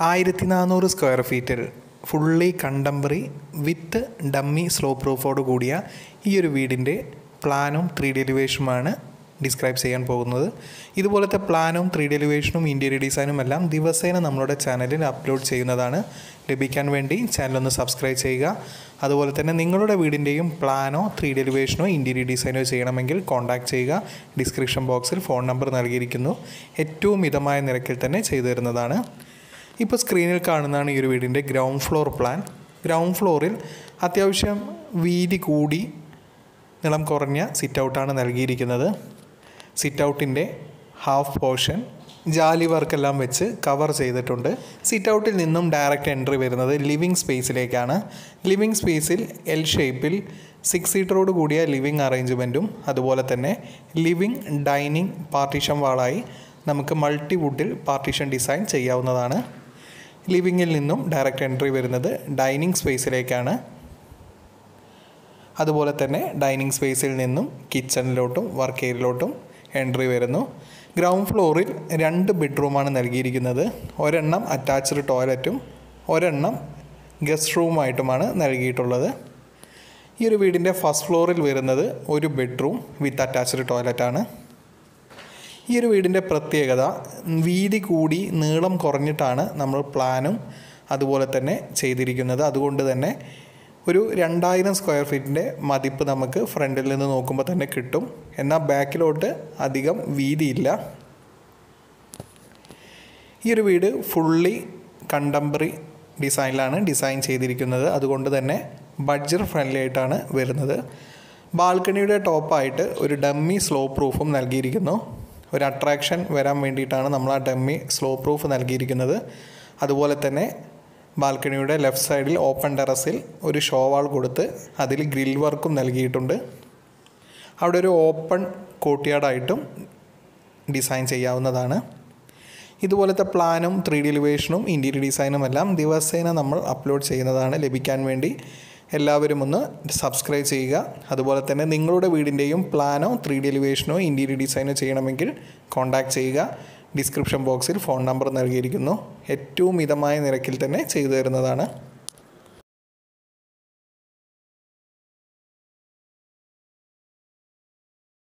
1400 square ഫീറ്റിൽ fully contemporary വിത്ത് dummy slow പ്രൂഫോട് കൂടിയ ഈ ഒരു വീടിൻ്റെ പ്ലാനും 3D എലിവേഷനുമാണ് ഡിസ്ക്രൈബ് ചെയ്യാൻ പോകുന്നത്. ഇതുപോലത്തെ പ്ലാനും 3D എലിവേഷനും ഇൻറ്റീരിയർ ഡിസൈനും എല്ലാം ദിവസേന നമ്മളുടെ ചാനലിൽ അപ്ലോഡ് ചെയ്യുന്നതാണ്. ലഭിക്കാൻ വേണ്ടി ചാനലൊന്ന് സബ്സ്ക്രൈബ് ചെയ്യുക. അതുപോലെ തന്നെ നിങ്ങളുടെ വീടിൻ്റെയും പ്ലാനോ 3D എലിവേഷനോ ഇൻറ്റീരിയർ ഡിസൈനോ ചെയ്യണമെങ്കിൽ കോൺടാക്റ്റ് ചെയ്യുക. ഡിസ്ക്രിപ്ഷൻ ബോക്സിൽ ഫോൺ നമ്പർ നൽകിയിരിക്കുന്നു. ഏറ്റവും മിതമായ നിരക്കിൽ തന്നെ ചെയ്തു തരുന്നതാണ്. ഇപ്പോൾ സ്ക്രീനിൽ കാണുന്നതാണ് ഈ ഒരു വീടിൻ്റെ ഗ്രൗണ്ട് ഫ്ലോർ പ്ലാൻ. ഗ്രൗണ്ട് ഫ്ലോറിൽ അത്യാവശ്യം വീതി കൂടി നീളം കുറഞ്ഞ സിറ്റ് ഔട്ടാണ് നൽകിയിരിക്കുന്നത്. സിറ്റ് ഔട്ടിൻ്റെ ഹാഫ് പോർഷൻ ജാലി വർക്കെല്ലാം വെച്ച് കവർ ചെയ്തിട്ടുണ്ട്. സിറ്റ് ഔട്ടിൽ നിന്നും ഡയറക്റ്റ് എൻട്രി വരുന്നത് ലിവിങ് സ്പേസിലേക്കാണ്. ലിവിങ് സ്പേസിൽ എൽ ഷേപ്പിൽ 6 സീറ്ററോട് കൂടിയ ലിവിങ് അറേഞ്ച്മെൻറ്റും അതുപോലെ തന്നെ ലിവിങ് ഡൈനിങ് പാർട്ടീഷൻ വാളായി നമുക്ക് മൾട്ടിവുഡിൽ പാർട്ടീഷൻ ഡിസൈൻ ചെയ്യാവുന്നതാണ്. ലിവിങ്ങിൽ നിന്നും ഡയറക്റ്റ് എൻട്രി വരുന്നത് ഡൈനിങ് സ്പേസിലേക്കാണ്. അതുപോലെ തന്നെ ഡൈനിങ് സ്പേസിൽ നിന്നും കിച്ചണിലോട്ടും വർക്ക് ഏരിയയിലോട്ടും എൻട്രി വരുന്നു. ഗ്രൗണ്ട് ഫ്ലോറിൽ 2 ബെഡ്റൂമാണ് നൽകിയിരിക്കുന്നത്. ഒരെണ്ണം അറ്റാച്ച്ഡ് ടോയ്ലറ്റും ഒരെണ്ണം ഗസ്റ്റ് റൂമായിട്ടുമാണ് നൽകിയിട്ടുള്ളത്. ഈ ഒരു വീടിൻ്റെ ഫസ്റ്റ് ഫ്ലോറിൽ വരുന്നത് ഒരു ബെഡ്റൂം വിത്ത് അറ്റാച്ച്ഡ് ടോയ്ലറ്റാണ്. ഈ ഒരു വീടിൻ്റെ പ്രത്യേകത വീതി കൂടി നീളം കുറഞ്ഞിട്ടാണ് നമ്മൾ പ്ലാനും അതുപോലെ തന്നെ ചെയ്തിരിക്കുന്നത്. അതുകൊണ്ട് തന്നെ ഒരു 2000 സ്ക്വയർ ഫീറ്റിൻ്റെ മതിപ്പ് നമുക്ക് ഫ്രണ്ടിൽ നിന്ന് നോക്കുമ്പോൾ തന്നെ കിട്ടും. എന്നാൽ ബാക്കിലോട്ട് അധികം വീതിയില്ല. ഈ ഒരു വീട് ഫുള്ളി കണ്ടംപററി ഡിസൈനിലാണ് ഡിസൈൻ ചെയ്തിരിക്കുന്നത്. അതുകൊണ്ട് തന്നെ ബഡ്ജറ്റ് ഫ്രണ്ട്ലി ആയിട്ടാണ് വരുന്നത്. ബാൽക്കണിയുടെ ടോപ്പായിട്ട് ഒരു ഡമ്മി സ്ലോ പ്രൂഫും നൽകിയിരിക്കുന്നു. ഒരു അട്രാക്ഷൻ വരാൻ വേണ്ടിയിട്ടാണ് നമ്മൾ ആ ഡമ്മി സ്ലോ പ്രൂഫ് നൽകിയിരിക്കുന്നത്. അതുപോലെ തന്നെ ബാൽക്കണിയുടെ ലെഫ്റ്റ് സൈഡിൽ ഓപ്പൺ ടെറസിൽ ഒരു ഷോ വാൾ കൊടുത്ത് അതിൽ ഗ്രിൽ വർക്കും നൽകിയിട്ടുണ്ട്. അവിടെ ഒരു ഓപ്പൺ കോർട്ട്യാർഡായിട്ടും ഡിസൈൻ ചെയ്യാവുന്നതാണ്. ഇതുപോലത്തെ പ്ലാനും 3D എലിവേഷനും ഇൻറ്റീരിയർ ഡിസൈനും എല്ലാം ദിവസേന നമ്മൾ അപ്ലോഡ് ചെയ്യുന്നതാണ്. ലഭിക്കാൻ വേണ്ടി എല്ലാവരും ഒന്ന് സബ്സ്ക്രൈബ് ചെയ്യുക. അതുപോലെ തന്നെ നിങ്ങളുടെ വീടിൻ്റെയും പ്ലാനോ 3D എലിവേഷനോ ഇൻറ്റീരിയർ ഡിസൈനോ ചെയ്യണമെങ്കിൽ കോൺടാക്റ്റ് ചെയ്യുക. ഡിസ്ക്രിപ്ഷൻ ബോക്സിൽ ഫോൺ നമ്പർ നൽകിയിരിക്കുന്നു. ഏറ്റവും മിതമായ നിരക്കിൽ തന്നെ ചെയ്തു തരുന്നതാണ്.